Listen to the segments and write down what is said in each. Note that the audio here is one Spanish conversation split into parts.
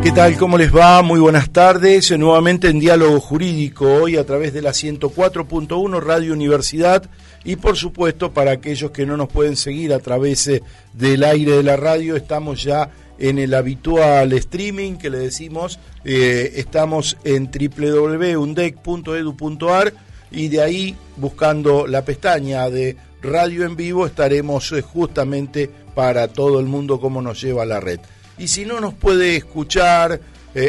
¿Qué tal? ¿Cómo les va? Muy buenas tardes. Nuevamente en Diálogo Jurídico, hoy a través de la 104.1 Radio Universidad y por supuesto para aquellos que no nos pueden seguir a través del aire de la radio, estamos ya en el habitual streaming que le decimos, estamos en www.undec.edu.ar y de ahí buscando la pestaña de Radio en Vivo estaremos justamente para todo el mundo como nos lleva la red. Y si no nos puede escuchar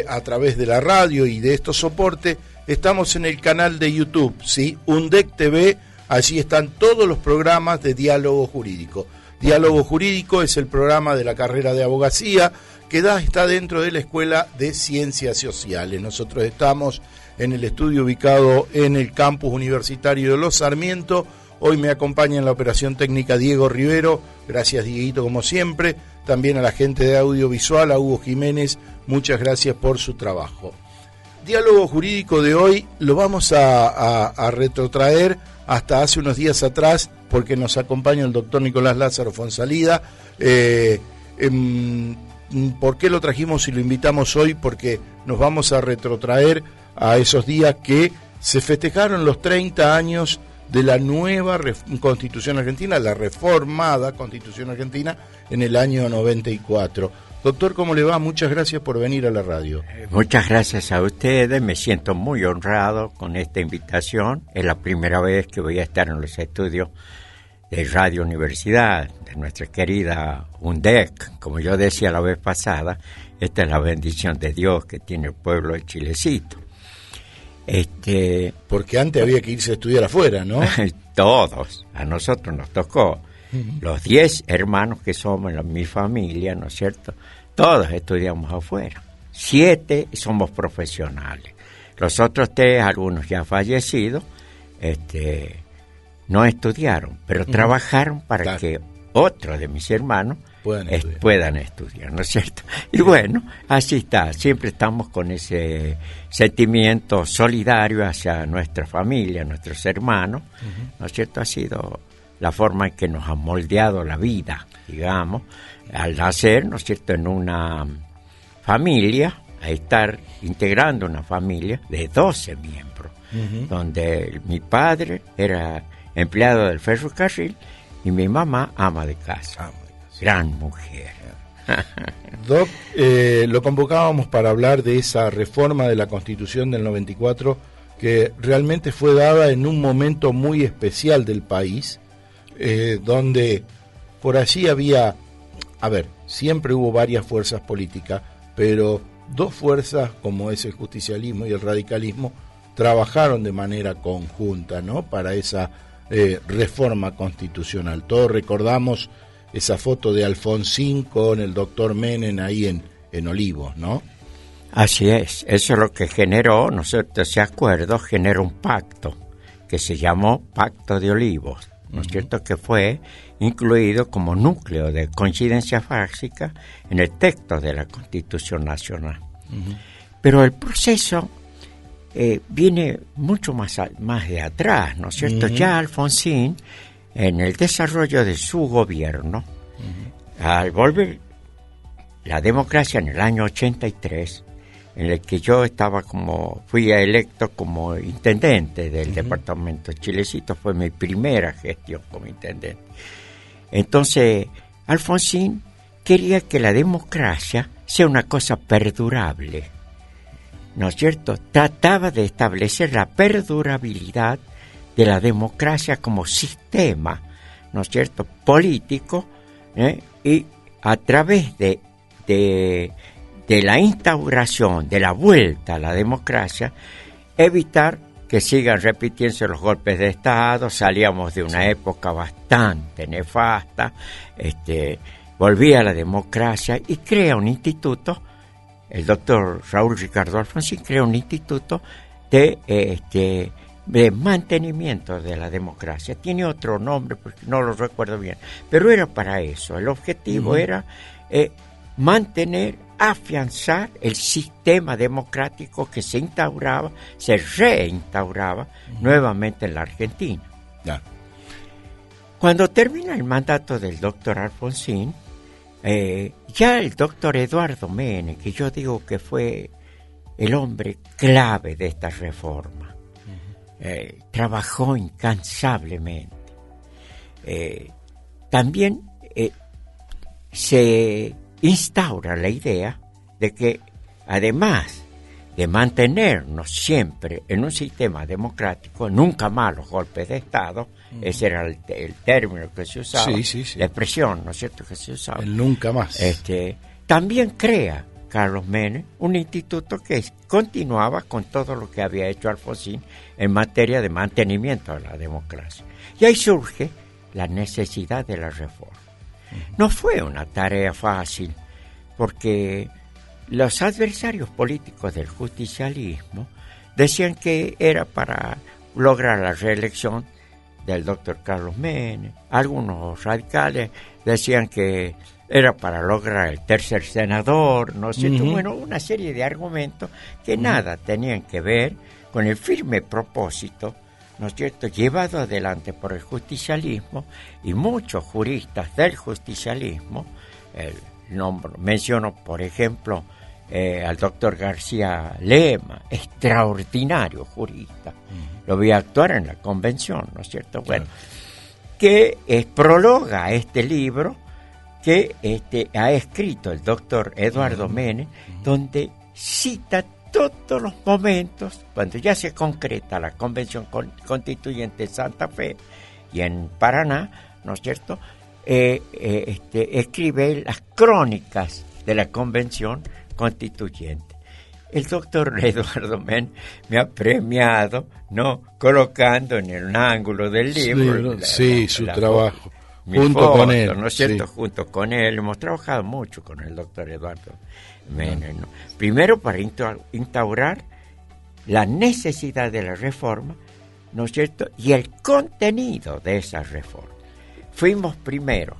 a través de la radio y de estos soportes, estamos en el canal de YouTube, ¿sí? UNDEC TV, allí están todos los programas de Diálogo Jurídico. Diálogo Jurídico es el programa de la carrera de abogacía que está dentro de la Escuela de Ciencias Sociales. Nosotros estamos en el estudio ubicado en el campus universitario de Los Sarmiento. Hoy me acompaña en la operación técnica Diego Rivero. Gracias, Dieguito, como siempre. También a la gente de audiovisual, a Hugo Jiménez, muchas gracias por su trabajo. Diálogo Jurídico de hoy lo vamos a retrotraer hasta hace unos días atrás, porque nos acompaña el doctor Nicolás Lázaro Fonsalida. ¿Por qué lo trajimos y lo invitamos hoy? Porque nos vamos a retrotraer a esos días que se festejaron los 30 años de la nueva Constitución Argentina, la reformada Constitución Argentina, en el año 94. Doctor, ¿cómo le va? Muchas gracias por venir a la radio. Muchas gracias a ustedes, me siento muy honrado con esta invitación. Es la primera vez que voy a estar en los estudios de Radio Universidad, de nuestra querida UNDEC. Como yo decía la vez pasada, esta es la bendición de Dios que tiene el pueblo de Chilecito. Porque antes había que irse a estudiar afuera, ¿no? Todos, a nosotros nos tocó. Los 10 hermanos que somos en mi familia, ¿no es cierto? Todos estudiamos afuera. 7 somos profesionales. Los otros 3, algunos ya fallecidos, no estudiaron, pero trabajaron para que otros de mis hermanos puedan estudiar, ¿no es cierto? Y bueno, así está, siempre estamos con ese sentimiento solidario hacia nuestra familia, nuestros hermanos, ¿no es cierto? Ha sido la forma en que nos ha moldeado la vida, digamos, al nacer, ¿no es cierto?, en una familia, a estar integrando una familia de 12 miembros, donde mi padre era empleado del ferrocarril y mi mamá ama de casa. Gran mujer. Doc, lo convocábamos para hablar de esa reforma de la Constitución del 94 que realmente fue dada en un momento muy especial del país, donde por allí había, siempre hubo varias fuerzas políticas, pero dos fuerzas como es el justicialismo y el radicalismo trabajaron de manera conjunta, ¿no?, para esa reforma constitucional. Todos recordamos esa foto de Alfonsín con el doctor Menem ahí en Olivos, ¿no? Así es, eso es lo que generó, ¿no es cierto?, ese acuerdo generó un pacto que se llamó Pacto de Olivos, ¿no es cierto?, que fue incluido como núcleo de coincidencia fáctica en el texto de la Constitución Nacional. Pero el proceso viene mucho más de atrás, ¿no es cierto? Ya Alfonsín, en el desarrollo de su gobierno, al volver la democracia en el año 83, en el que yo fui electo como intendente del departamento Chilecito, fue mi primera gestión como intendente. Entonces, Alfonsín quería que la democracia sea una cosa perdurable, ¿no es cierto? Trataba de establecer la perdurabilidad de la democracia como sistema, ¿no es cierto?, político, y a través de la instauración, de la vuelta a la democracia, evitar que sigan repitiéndose los golpes de Estado. Salíamos de una época bastante nefasta, volvía a la democracia y crea un instituto, el doctor Raúl Ricardo Alfonsín crea un instituto de mantenimiento de la democracia. Tiene otro nombre porque no lo recuerdo bien, pero era para eso. El objetivo era mantener, afianzar el sistema democrático que se reinstauraba nuevamente en la Argentina. Cuando termina el mandato del doctor Alfonsín, Ya el doctor Eduardo Menem, que yo digo que fue el hombre clave de esta reforma, trabajó incansablemente. También se instaura la idea de que, además de mantenernos siempre en un sistema democrático, nunca más los golpes de Estado, ese era el término que se usaba, sí. la expresión, ¿no es cierto?, que se usaba. El nunca más. También crea Carlos Menem un instituto que continuaba con todo lo que había hecho Alfonsín en materia de mantenimiento de la democracia. Y ahí surge la necesidad de la reforma. No fue una tarea fácil, porque los adversarios políticos del justicialismo decían que era para lograr la reelección del doctor Carlos Menem. Algunos radicales decían que era para lograr el tercer senador, ¿no es cierto? Bueno, una serie de argumentos que nada tenían que ver con el firme propósito, ¿no es cierto?, llevado adelante por el justicialismo, y muchos juristas del justicialismo. Menciono, por ejemplo, al doctor García Lema, extraordinario jurista. Lo vi actuar en la convención, ¿no es cierto? Bueno, que prologa este libro que ha escrito el doctor Eduardo Menem, donde cita todos los momentos, cuando ya se concreta la convención constituyente en Santa Fe y en Paraná, ¿no es cierto?, escribe las crónicas de la convención constituyente. El doctor Eduardo Menem me ha premiado, ¿no?, colocando en el ángulo del libro su trabajo. Junto foto, con él, ¿no es cierto? Sí. Junto con él. Hemos trabajado mucho con el doctor Eduardo Menem, ¿no? Primero para instaurar la necesidad de la reforma, ¿no es cierto?, y el contenido de esa reforma. Fuimos primero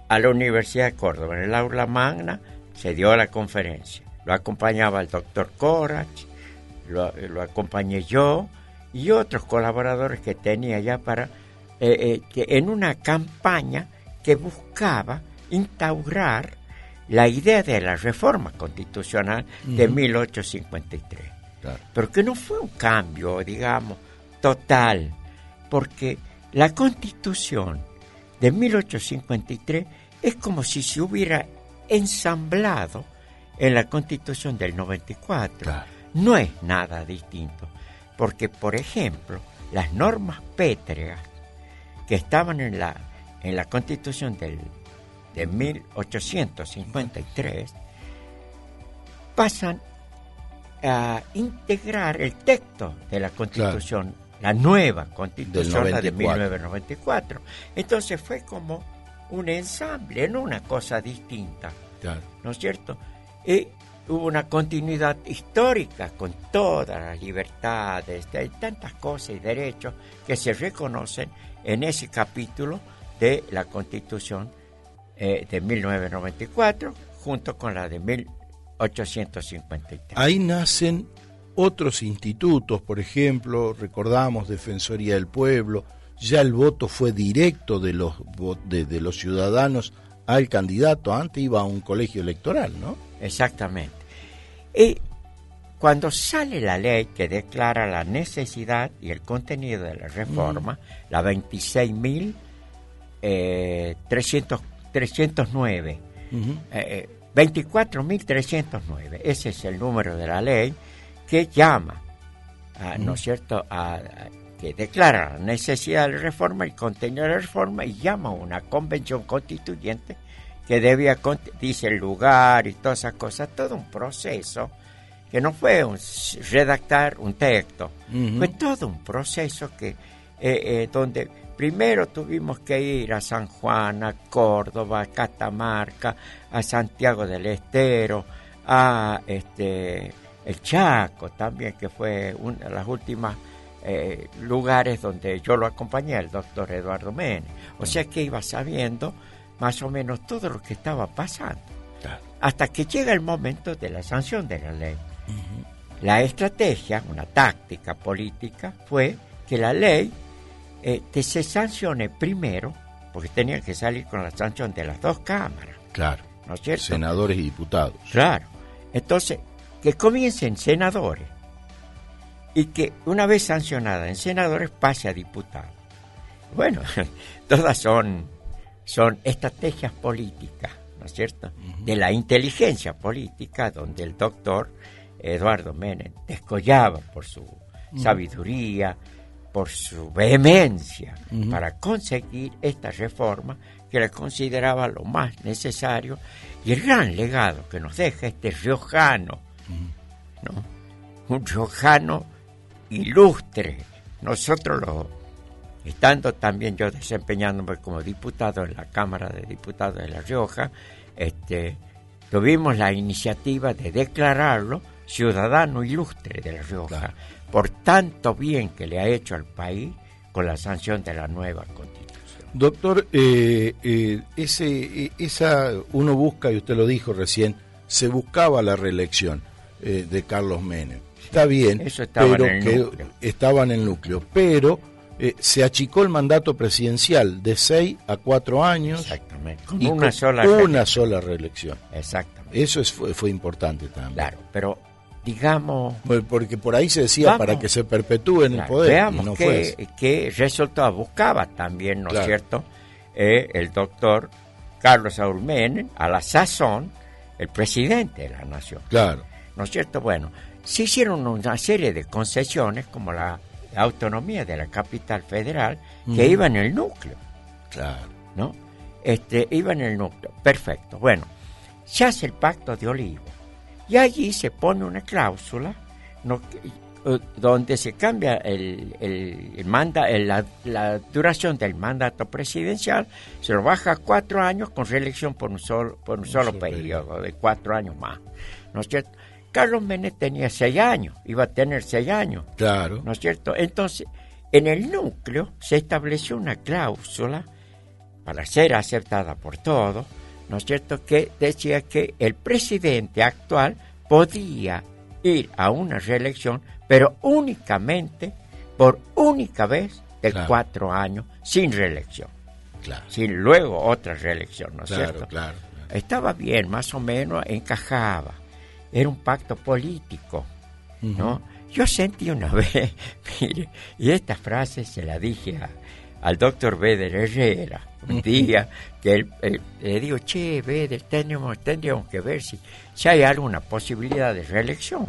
a la Universidad de Córdoba, en el aula magna se dio la conferencia. Lo acompañaba el doctor Corach, lo acompañé yo y otros colaboradores que tenía ya para... que en una campaña que buscaba instaurar la idea de la reforma constitucional de 1853. Claro. Pero que no fue un cambio, digamos, total, porque la Constitución de 1853 es como si se hubiera ensamblado en la Constitución del 94. Claro. No es nada distinto, porque, por ejemplo, las normas pétreas que estaban en la Constitución de 1853 pasan a integrar el texto de la Constitución, claro, la nueva Constitución, la de 1994. Entonces fue como un ensamble, no una cosa distinta, claro, ¿no es cierto? Y hubo una continuidad histórica con todas las libertades, hay tantas cosas y derechos que se reconocen en ese capítulo de la Constitución de 1994, junto con la de 1853. Ahí nacen otros institutos, por ejemplo, recordamos Defensoría del Pueblo, ya el voto fue directo de los ciudadanos al candidato, antes iba a un colegio electoral, ¿no? Exactamente. Y cuando sale la ley que declara la necesidad y el contenido de la reforma, la 26.309, 24.309, ese es el número de la ley que llama, ¿no es cierto?, que declara la necesidad de la reforma, el contenido de la reforma, y llama a una convención constituyente que debía, dice el lugar y todas esas cosas, todo un proceso que no fue redactar un texto, fue todo un proceso que donde primero tuvimos que ir a San Juan, a Córdoba, a Catamarca, a Santiago del Estero, a el Chaco también, que fue una de las últimas lugares donde yo lo acompañé, el doctor Eduardo Menem. O sea que iba sabiendo más o menos todo lo que estaba pasando, claro, hasta que llega el momento de la sanción de la ley. La estrategia, una táctica política, fue que la ley se sancione primero, porque tenía que salir con la sanción de las dos cámaras. Claro. ¿no es cierto? Senadores y diputados. Claro. Entonces, que comiencen senadores y que una vez sancionada en senadores pase a diputados. Bueno, todas son estrategias políticas, ¿no es cierto? De la inteligencia política, donde el doctor Eduardo Menem descollaba por su sabiduría, por su vehemencia, para conseguir esta reforma que le consideraba lo más necesario, y el gran legado que nos deja este riojano, ¿no? Un riojano ilustre. Nosotros estando también yo desempeñándome como diputado en la Cámara de Diputados de La Rioja, tuvimos la iniciativa de declararlo ciudadano ilustre de La Rioja, claro, por tanto bien que le ha hecho al país con la sanción de la nueva Constitución. Doctor, uno busca, y usted lo dijo recién, se buscaba la reelección de Carlos Menem. Está bien, eso estaba pero en el núcleo. Estaba en el núcleo, pero se achicó el mandato presidencial de 6 a 4 años. Exactamente, con una sola reelección. Exactamente. Eso fue importante también. Claro, pero digamos... Porque por ahí se decía para que se perpetúe en el poder. Veamos y no qué resultado buscaba también, ¿no es cierto? El doctor Carlos Saúl Menem, a la sazón, el presidente de la nación. Claro. ¿No es cierto? Bueno, se hicieron una serie de concesiones, como la autonomía de la capital federal, que iba en el núcleo. Claro. ¿No? Iba en el núcleo. Perfecto. Bueno, se hace el Pacto de Olivos. Y allí se pone una cláusula, ¿no?, donde se cambia la duración del mandato presidencial, se lo baja a 4 años con reelección por un solo periodo de 4 años más. ¿No es cierto? Carlos Menem tenía 6 años, iba a tener 6 años. Claro. ¿No es cierto? Entonces, en el núcleo se estableció una cláusula para ser aceptada por todos, ¿no es cierto?, que decía que el presidente actual podía ir a una reelección, pero únicamente, por única vez, de 4 años, sin reelección. Claro. Sin luego otra reelección, ¿no es cierto? Claro. Estaba bien, más o menos encajaba. Era un pacto político, ¿no? Yo sentí una vez, mire, y esta frase se la dije al doctor Beder Herrera, un día, que le digo, che, Beder, tendríamos que ver si hay alguna posibilidad de reelección.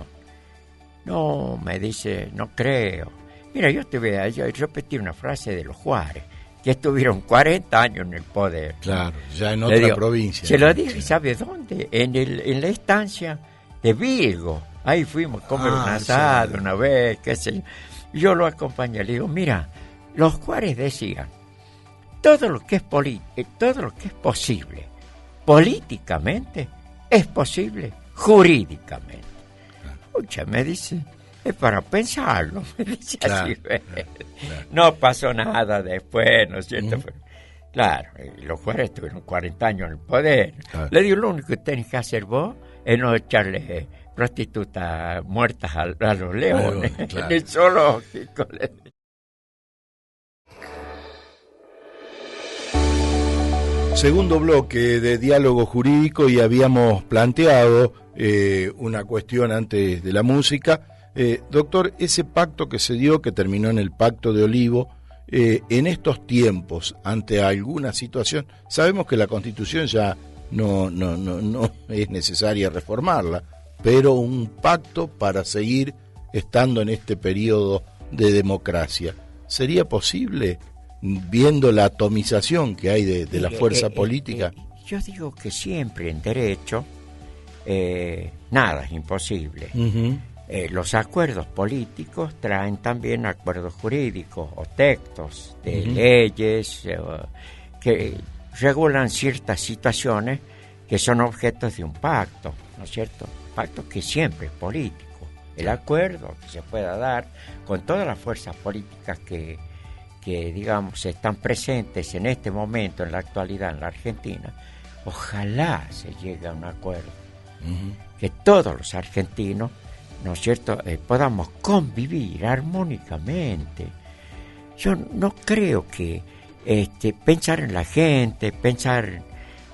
No, me dice, no creo. Mira, yo te voy a repetir una frase de los Juárez, que estuvieron 40 años en el poder. Claro, ya en otra provincia. Se lo dije, ¿sabe dónde? En la estancia de Vigo. Ahí fuimos a comer un asado una vez, qué sé yo. Yo lo acompañé, le digo, mira, los Juárez decían, todo lo que es posible políticamente es posible jurídicamente. Escucha, me dice, es para pensarlo, me dice así. No pasó nada después, ¿no es cierto? Claro, los Juárez tuvieron 40 años en el poder. Claro. Le digo, lo único que tenés que hacer vos es no echarle prostitutas muertas a los leones, claro. En el zoológico. Segundo bloque de diálogo jurídico, y habíamos planteado una cuestión antes de la música. Doctor, ese pacto que se dio, que terminó en el Pacto de Olivo, en estos tiempos, ante alguna situación, sabemos que la Constitución ya no es necesaria reformarla, pero un pacto para seguir estando en este periodo de democracia, ¿sería posible, viendo la atomización que hay de la fuerza política? Yo digo que siempre en derecho nada es imposible. Los acuerdos políticos traen también acuerdos jurídicos o textos de leyes que regulan ciertas situaciones que son objetos de un pacto, ¿no es cierto? Pacto que siempre es político. El acuerdo que se pueda dar con todas las fuerzas políticas que digamos están presentes en este momento, en la actualidad en la Argentina, ojalá se llegue a un acuerdo, que todos los argentinos, ¿no es cierto?, podamos convivir armónicamente. Yo no creo que pensar en la gente, pensar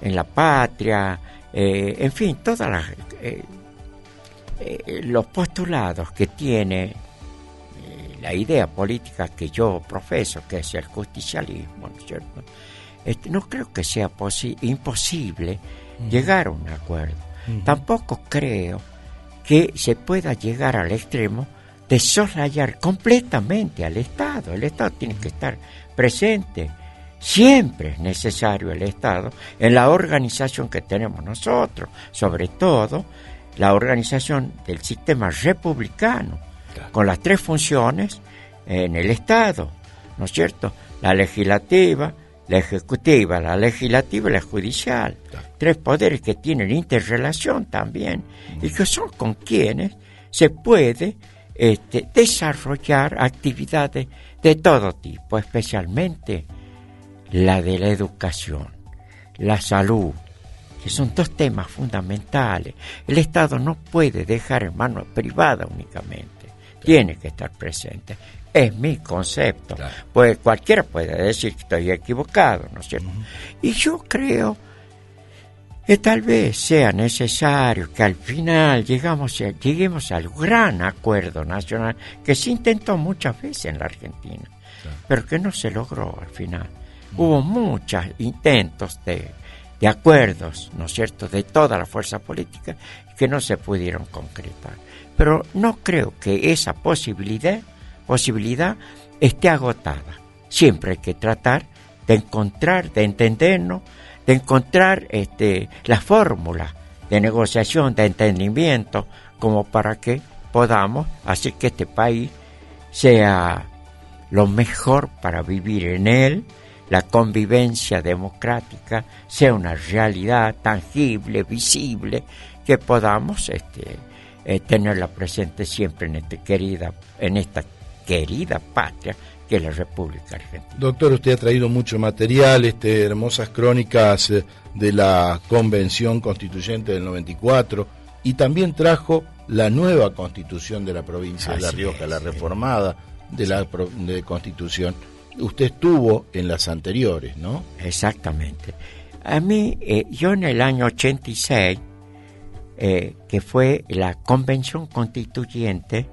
en la patria, en fin, todas los postulados que tiene la idea política que yo profeso, que es el justicialismo, ¿no es cierto? No creo que sea imposible llegar a un acuerdo. Tampoco creo que se pueda llegar al extremo de soslayar completamente al Estado. El Estado tiene que estar presente. Siempre es necesario el Estado en la organización que tenemos nosotros, sobre todo la organización del sistema republicano, con las 3 funciones en el Estado, ¿no es cierto? La legislativa, la ejecutiva, la legislativa y la judicial. 3 poderes que tienen interrelación también y que son con quienes se puede desarrollar actividades de todo tipo, especialmente la de la educación, la salud, que son 2 temas fundamentales. El Estado no puede dejar en manos privadas únicamente, tiene que estar presente. Es mi concepto, pues cualquiera puede decir que estoy equivocado, ¿no es cierto? Y yo creo que tal vez sea necesario que al final lleguemos al gran acuerdo nacional que se intentó muchas veces en la Argentina, pero que no se logró al final. Hubo muchos intentos de acuerdos, ¿no es cierto?, de toda la fuerza política que no se pudieron concretar. Pero no creo que esa posibilidad esté agotada. Siempre hay que tratar de encontrar, de entendernos, de encontrar la fórmula de negociación, de entendimiento, como para que podamos hacer que este país sea lo mejor para vivir en él, la convivencia democrática sea una realidad tangible, visible, que podamos tenerla presente siempre en esta querida patria que es la República Argentina. Doctor, usted ha traído mucho material, hermosas crónicas de la Convención Constituyente del 94 y también trajo la nueva Constitución de la provincia de La Rioja, la reformada de la Constitución. Usted estuvo en las anteriores, ¿no? Exactamente. A mí, yo en el año 86, que fue la Convención Constituyente,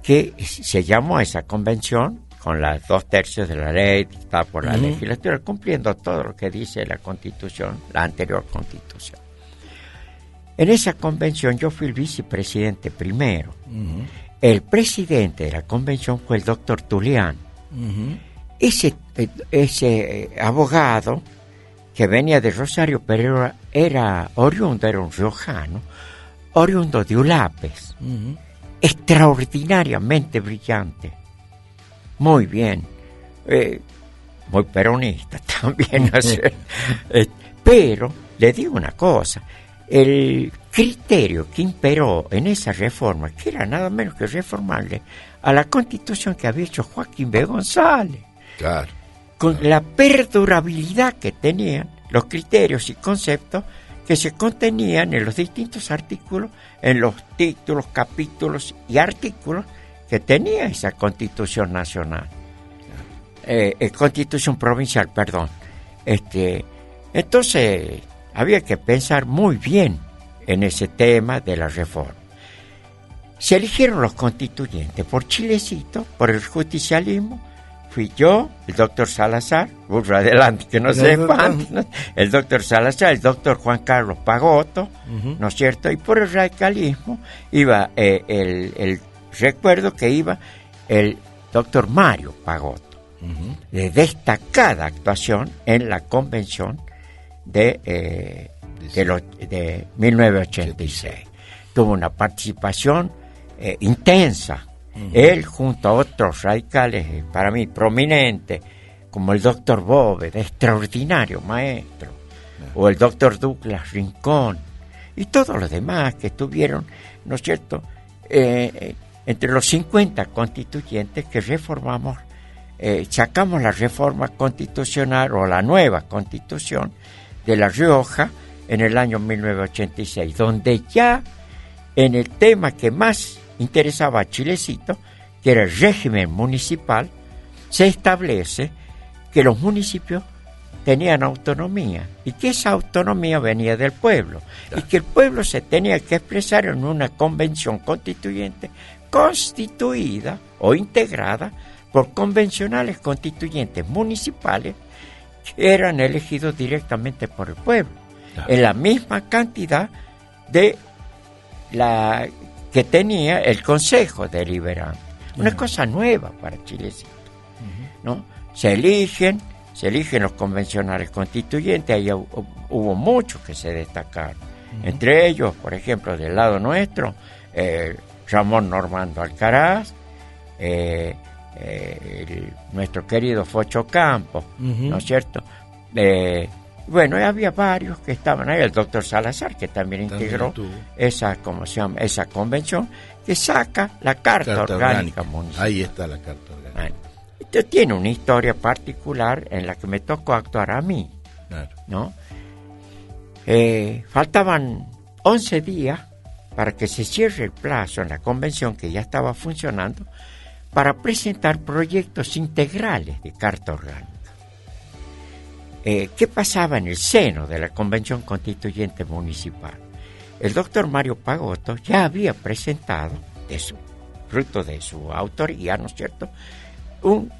que se llamó esa convención, con las 2/3 de la ley dictada por la legislatura, cumpliendo todo lo que dice la Constitución, la anterior Constitución. En esa convención yo fui el vicepresidente primero. El presidente de la convención fue el doctor Tulián. Ese abogado que venía de Rosario, pero era oriundo, era un riojano, oriundo de Ulapes, extraordinariamente brillante, muy bien, muy peronista también, pero le digo una cosa, el criterio que imperó en esa reforma, que era nada menos que reformarle a la Constitución que había hecho Joaquín B. González, con la perdurabilidad que tenían los criterios y conceptos que se contenían en los distintos artículos, en los títulos, capítulos y artículos que tenía esa Constitución nacional, Constitución provincial, perdón. Entonces había que pensar muy bien en ese tema de la reforma. Se eligieron los constituyentes por Chilecito, por el justicialismo. Fui yo, el doctor Salazar, burro adelante, que no se espante, el doctor Salazar, el doctor Juan Carlos Pagotto, ¿no es cierto? Y por el radicalismo iba, recuerdo que iba el doctor Mario Pagotto, de destacada actuación en la convención de 1986. Tuvo una participación intensa. Él, junto a otros radicales, para mí prominentes, como el doctor Bóveda, extraordinario maestro, o el doctor Douglas Rincón, y todos los demás que estuvieron, ¿no es cierto?, entre los 50 constituyentes que reformamos, sacamos la reforma constitucional o la nueva constitución de La Rioja en el año 1986, donde ya en el tema que más interesaba a Chilecito, que era el régimen municipal, se establece que los municipios tenían autonomía y que esa autonomía venía del pueblo y que el pueblo se tenía que expresar en una convención constituyente constituida o integrada por convencionales constituyentes municipales que eran elegidos directamente por el pueblo, en la misma cantidad de la que tenía el Consejo Deliberante. Una cosa nueva para Chilecito, ¿no? Se eligen los convencionales constituyentes, ahí hubo muchos que se destacaron. Entre ellos, por ejemplo, del lado nuestro, Ramón Normando Alcaraz, nuestro querido Focho Campos, ¿no es cierto? Bueno, había varios que estaban ahí, el doctor Salazar, que también integró esa convención, que saca la Carta Orgánica Municipal. Ahí está la Carta Orgánica. Bueno, esto tiene una historia particular en la que me tocó actuar a mí, ¿no? Faltaban 11 días para que se cierre el plazo en la convención, que ya estaba funcionando, para presentar proyectos integrales de Carta Orgánica. ¿Qué pasaba en el seno de la Convención Constituyente Municipal? El doctor Mario Pagotto ya había presentado, fruto de su autoría, ¿no es cierto?, un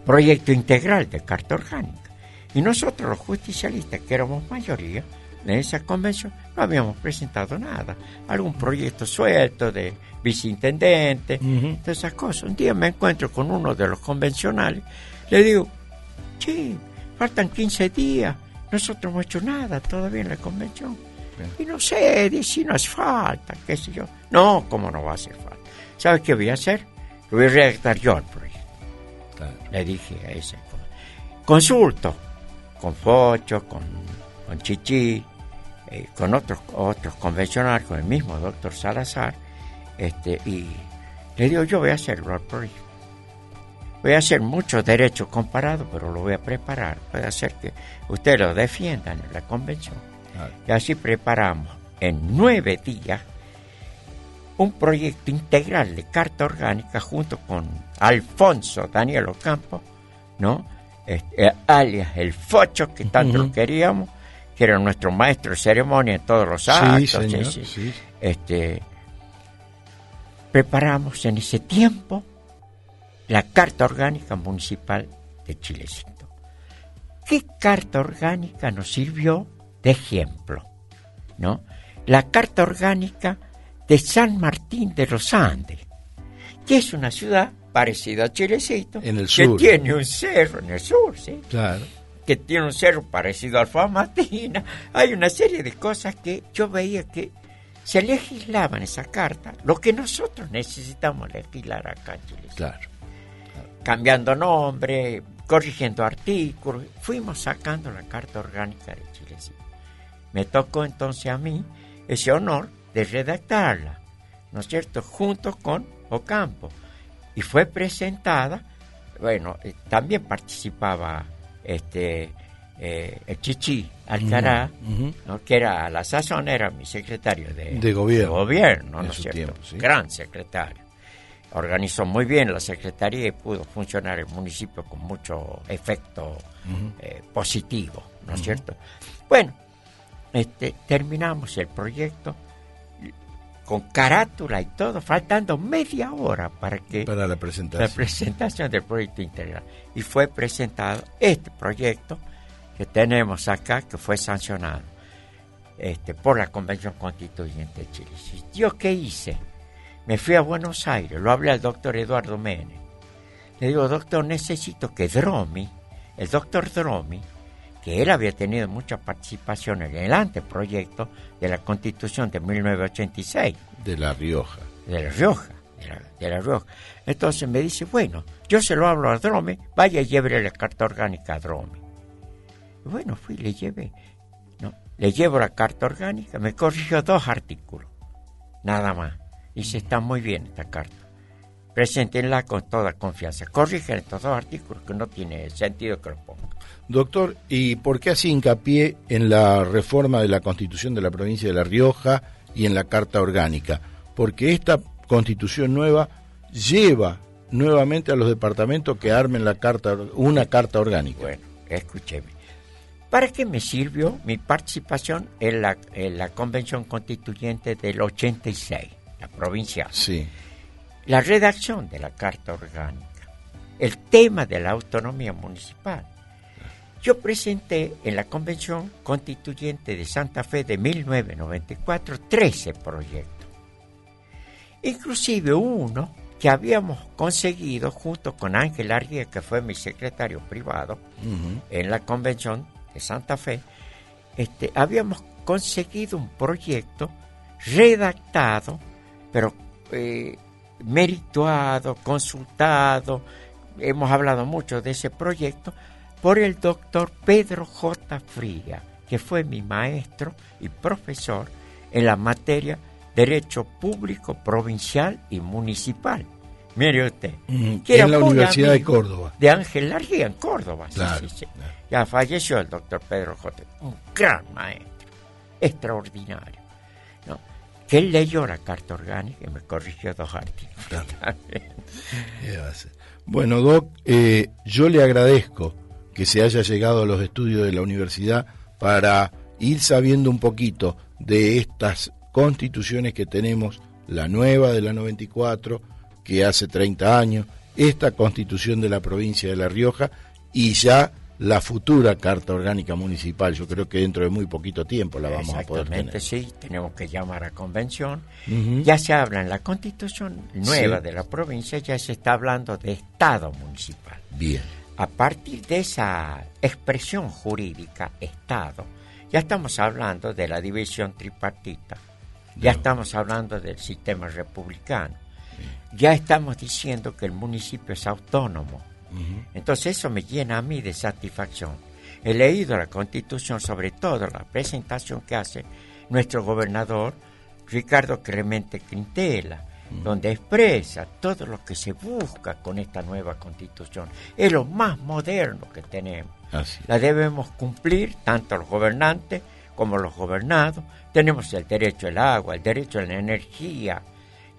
proyecto integral de Carta Orgánica. Y nosotros, los justicialistas, que éramos mayoría en esa convención, no habíamos presentado nada. Algún proyecto suelto de viceintendente, de esas cosas. Un día me encuentro con uno de los convencionales, le digo, che, faltan 15 días, nosotros no hemos hecho nada todavía en la convención. Bien. Y no sé, si no hace falta, qué sé yo. No, ¿cómo no va a hacer falta? ¿Sabes qué voy a hacer? Lo voy a redactar yo el proyecto. Claro. Le dije a ese. Consulto con Focho, con Chichi, con otros convencionales, con el mismo doctor Salazar, y le digo, yo voy a hacerlo al proyecto. Voy a hacer mucho derecho comparado, pero lo voy a preparar. Puede hacer que ustedes lo defiendan en la convención. Y así preparamos en 9 días un proyecto integral de Carta Orgánica junto con Alfonso Daniel Ocampo, ¿no? Alias el Focho, que tanto lo queríamos, que era nuestro maestro de ceremonia en todos los actos. Sí, señor, sí. Preparamos en ese tiempo la Carta Orgánica Municipal de Chilecito. ¿Qué Carta Orgánica nos sirvió de ejemplo? ¿No? La Carta Orgánica de San Martín de los Andes, que es una ciudad parecida a Chilecito, en el sur, que tiene un cerro en el sur, ¿sí? Claro. Que tiene un cerro parecido al Famatina. Hay una serie de cosas que yo veía que se legislaban esa carta, lo que nosotros necesitamos legislar acá en Chilecito. Claro. Cambiando nombre, corrigiendo artículos, fuimos sacando la Carta Orgánica de Chilecito. Me tocó entonces a mí ese honor de redactarla, ¿no es cierto?, junto con Ocampo. Y fue presentada, bueno, también participaba el Chichi Alcaraz, ¿no?, que era a la sazón era mi secretario de gobierno, ¿no es cierto? Tiempo, ¿sí? Gran secretario. Organizó muy bien la secretaría y pudo funcionar el municipio con mucho efecto positivo, ¿no es cierto? Bueno, terminamos el proyecto con carátula y todo, faltando media hora para la presentación del proyecto integral. Y fue presentado este proyecto que tenemos acá, que fue sancionado por la Convención Constituyente de Chile. ¿Yo qué hice? Me fui a Buenos Aires, lo hablé al doctor Eduardo Menem. Le digo, doctor, necesito que el doctor Dromi, que él había tenido mucha participación en el anteproyecto de la Constitución de 1986. De La Rioja. De La Rioja. Entonces me dice, bueno, yo se lo hablo a Dromi, vaya y llévele la Carta Orgánica a Dromi. Y bueno, fui y le llevé. ¿No? Le llevo la Carta Orgánica, me corrigió 2 artículos, nada más. Dice, está muy bien esta carta. Preséntenla con toda confianza. Corrigen estos 2 artículos que no tiene sentido que los ponga. Doctor, ¿y por qué hace hincapié en la reforma de la Constitución de la provincia de La Rioja y en la Carta Orgánica? Porque esta Constitución nueva lleva nuevamente a los departamentos que armen una Carta Orgánica. Bueno, escúcheme. ¿Para qué me sirvió mi participación en la Convención Constituyente del 86, la provincial? Sí. La redacción de la Carta Orgánica, el tema de la autonomía municipal. Yo presenté en la Convención Constituyente de Santa Fe de 1994 13 proyectos. Inclusive uno que habíamos conseguido junto con Ángel Arguía, que fue mi secretario privado, en la Convención de Santa Fe, habíamos conseguido un proyecto redactado, pero merituado, consultado, hemos hablado mucho de ese proyecto, por el doctor Pedro J. Fría, que fue mi maestro y profesor en la materia Derecho Público Provincial y Municipal. Mire usted. Que era en la Universidad de Córdoba. De Ángel Arguía en Córdoba. Claro, sí. Claro. Ya falleció el doctor Pedro J. Un gran maestro, extraordinario, ¿no? Que él leyó la Carta Orgánica y me corrigió 2 artículos. Claro. Bueno, Doc, yo le agradezco que se haya llegado a los estudios de la universidad para ir sabiendo un poquito de estas constituciones que tenemos, la nueva de la 94, que hace 30 años, esta constitución de la provincia de La Rioja y ya la futura Carta Orgánica Municipal. Yo creo que dentro de muy poquito tiempo la vamos a poder tener. Exactamente, sí, tenemos que llamar a convención. Ya se habla en la constitución nueva de la provincia, ya se está hablando de Estado municipal. Bien. A partir de esa expresión jurídica, Estado, ya estamos hablando de la división tripartita, ya estamos hablando del sistema republicano, ya estamos diciendo que el municipio es autónomo. Entonces eso me llena a mí de satisfacción. He leído la Constitución, sobre todo la presentación que hace nuestro gobernador Ricardo Clemente Quintela, donde expresa todo lo que se busca con esta nueva Constitución. Es lo más moderno que tenemos. Así. La debemos cumplir tanto los gobernantes como los gobernados. Tenemos el derecho al agua, el derecho a la energía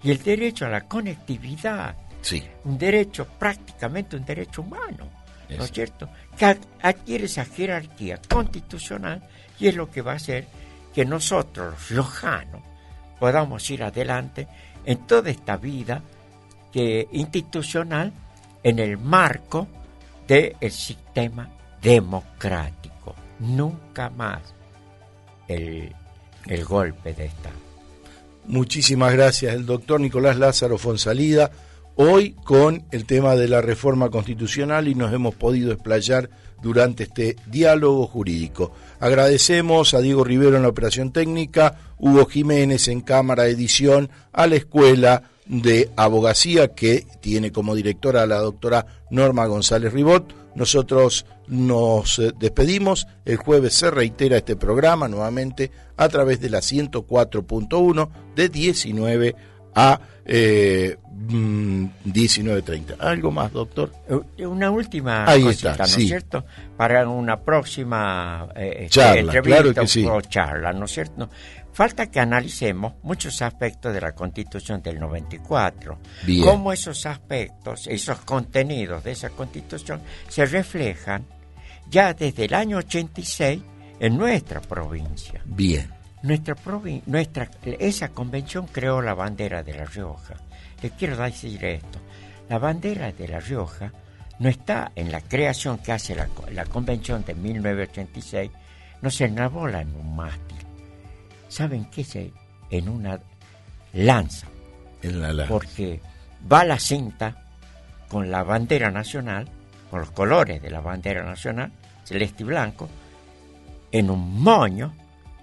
y el derecho a la conectividad. Sí. Un derecho, prácticamente un derecho humano, ¿no es cierto? Que adquiere esa jerarquía constitucional y es lo que va a hacer que nosotros, los riojanos, podamos ir adelante en toda esta vida institucional en el marco del sistema democrático. Nunca más el golpe de Estado. Muchísimas gracias, el doctor Nicolás Lázaro Fonsalida, hoy con el tema de la reforma constitucional y nos hemos podido explayar durante este diálogo jurídico. Agradecemos a Diego Rivero en la operación técnica, Hugo Jiménez en cámara edición, a la Escuela de Abogacía que tiene como directora a la doctora Norma González Ribot. Nosotros nos despedimos, el jueves se reitera este programa nuevamente a través de la 104.1 de 19 a 19:30. ¿Algo más, doctor? Una última Ahí cosita, está, ¿no sí. es cierto? Para una próxima charla, entrevista claro que sí. o charla, ¿no es cierto? Falta que analicemos muchos aspectos de la Constitución del 94. Bien. Cómo esos aspectos, esos contenidos de esa Constitución se reflejan ya desde el año 86 en nuestra provincia. Bien. Esa convención creó la bandera de La Rioja. Le quiero decir esto. La bandera de La Rioja no está en la creación que hace la convención de 1986, no se enarbola en un mástil. ¿Saben qué es? En una lanza. En la lanza. Porque va la cinta con la bandera nacional, con los colores de la bandera nacional, celeste y blanco, en un moño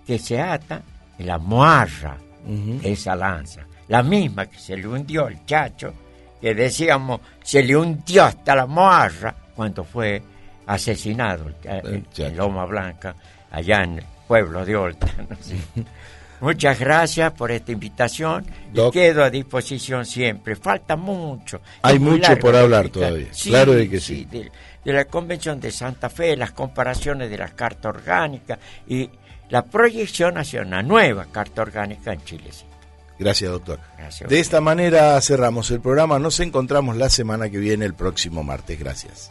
que se ata en la moarra de esa lanza. La misma que se le hundió el chacho, que decíamos, se le hundió hasta la moarra cuando fue asesinado en Loma Blanca, allá en el pueblo de Olta. ¿No? Sí. Muchas gracias por esta invitación. Doc, y quedo a disposición siempre. Falta mucho. Hay mucho por hablar todavía. Sí, claro de que sí. De la Convención de Santa Fe, las comparaciones de la Carta Orgánica y la proyección hacia una nueva Carta Orgánica en Chile. Gracias, doctor. Gracias. De esta manera cerramos el programa. Nos encontramos la semana que viene, el próximo martes. Gracias.